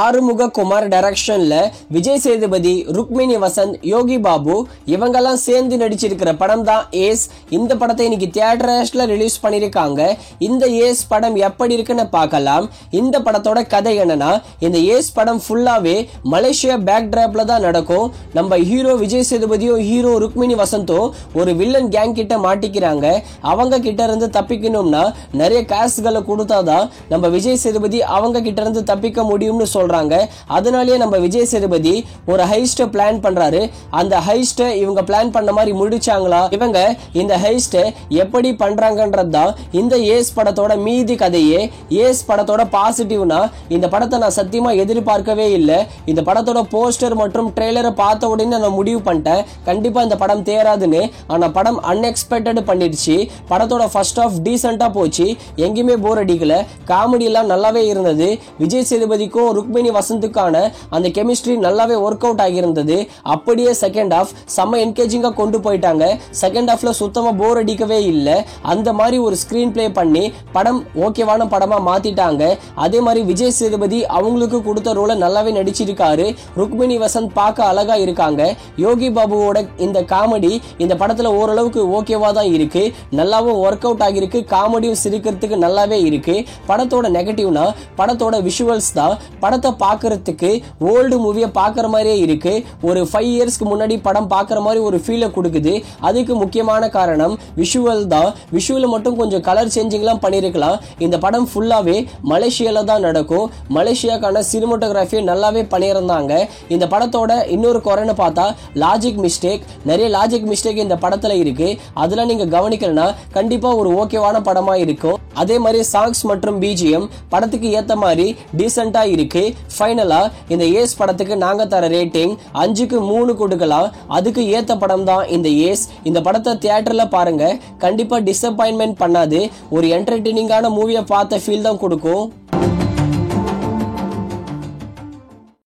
ஆறுமுக குமார் டைரக்ஷன்ல விஜய் சேதுபதி, ருக்மிணி வசந்த், யோகி பாபு இவங்கெல்லாம் சேர்ந்து நடிச்சிருக்கிற படம் தான் ஏஸ். இந்த படத்தை இன்னைக்கு தியேட்டர்ஸ்ல ரிலீஸ் பண்ணிருக்காங்க. இந்த ஏஸ் படம் எப்படி இருக்குன்னு பார்க்கலாம். இந்த படத்தோட கதை என்னன்னா, இந்த ஏஸ் படம் ஃபுல்லாவே மலேசியா பேக் டிராப்ல தான் நடக்கும். நம்ம ஹீரோ விஜய் சேதுபதியும் ஹீரோ ருக்மிணி வசந்தும் ஒரு வில்லன் கேங் கிட்ட மாட்டிக்கிறாங்க. அவங்க கிட்ட இருந்து தப்பிக்கணும்னா நிறைய காசுகளை கொடுத்தாதான் நம்ம விஜய் சேதுபதி அவங்க கிட்ட இருந்து தப்பிக்க முடியும்னு சொல்றாங்க. அதனாலேயே நம்ம விஜய் சேதுபதி ஒரு ஹைஸ்ட் பிளான் பண்றாரு. அந்த ஹைஸ்ட் இவங்க பிளான் பண்ண மாதிரி முடிச்சாங்களா, இவங்க இந்த ஹைஸ்ட் எப்படி பண்றாங்கன்றதுதான் இந்த ஏஸ் படத்தோட மீதி கதையே. ஏஸ் படத்தோட பாசிட்டிவ்னா, இந்த படத்தை நான் சத்தியமா எதிர்பார்க்கவே இல்லை. இந்த படத்தோட போஸ்டர் மற்றும் ட்ரெய்லரை பார்த்த உடனே நான் முடிவு பண்ணிட்டேன் கண்டிப்பா இந்த படம் தேராதுன்னு. ஆனா படம் அன்எக்ஸ்பெக்டட் பண்ணிடுச்சு. படத்தோட ஃபர்ஸ்ட் ஆஃப் டீசென்ட்டா போச்சு, எங்கேயுமே போர் அடிக்கல, காமெடி எல்லாம் நல்லாவே இருந்தது. விஜய் சேதுபதிக்கும் ருக்மிணி வசந்துக்கான அந்த கெமிஸ்ட்ரி நல்லாவே ஒர்க் அவுட் ஆகியிருந்தது. அப்படியே செகண்ட் ஹாஃப் செம்ம என்கேஜிங்கா கொண்டு போயிட்டாங்க. செகண்ட் ஹாஃப்ல சுத்தமா போர் அடிக்கவே இல்லை. அந்த மாதிரி ஒரு ஸ்கிரீன் பிளே பண்ணி படம் ஓகேவான படமா மாத்திட்டாங்க. அதே மாதிரி விஜய் சேதுபதி அவங்களுக்கு கொடுத்த ரோலை நல்லாவே நடிச்சிருக்காரு. ருக்மிணி வசந்த் பார்க்க அழகா இருக்காங்க. யோகி பாபுவோட இந்த காமெடி இந்த படத்துல ஓரளவுக்கு ஓகேவா தான் இருக்கு, நல்லாவும் ஒர்க் அவுட் ஆகிருக்கு. காமெடியும் சிரிக்கிறதுக்கு நல்லாவே இருக்கு. படத்தோட நெகட்டிவ்னா படத்தோட விஷுவல்ஸ் தான். படத்தை பார்க்கறதுக்கு ஓல்டு மூவியை பார்க்குற மாதிரியே இருக்கு. ஒரு 5 இயர்ஸ்க்கு முன்னாடி படம் பார்க்குற மாதிரி ஒரு ஃபீலை கொடுக்குது. அதுக்கு முக்கியமான காரணம் விஷுவல் தான். விஷுவல் மட்டும் கொஞ்சம் கலர் சேஞ்சிங்லாம் பண்ணியிருக்கலாம். இந்த படம் ஃபுல்லாவே மலேசியால தான் நடக்கும். மலேசியாக்கான சினிமோட்டோகிராஃபியை நல்லாவே பண்ணியிருந்தாங்க. இந்த படத்தோட இன்னொரு குறைன்னு பார்த்தா லாஜிக் மிஸ்டேக். நிறைய லாஜிக் மிஸ்டேக் இந்த படத்துல இருக்கு. அதெல்லாம் நீங்க கவனிக்கலனா கண்டிப்பா ஒரு ஓகேவான படமா இருக்கும். அதே மாதிரி சாங்ஸ் மற்றும் பிஜிஎம் படத்துக்கு ஏத்த மாதிரி டீசென்ட்டா இருக்கு. ஃபைனலா இந்த ஏஸ் படத்துக்கு நாங்க தர ரேட்டிங் 5க்கு 3 கொடுக்கலாம். அதுக்கு ஏத்த படம் தான் இந்த ஏஸ். இந்த படத்தை தியேட்டர்ல பாருங்க, கண்டிப்பா டிசப்பாயின்மெண்ட் பண்ணாது. ஒரு என்டர்டெய்னிங்கான மூவியை பார்த்த ஃபீல் தான் கொடுக்கும்.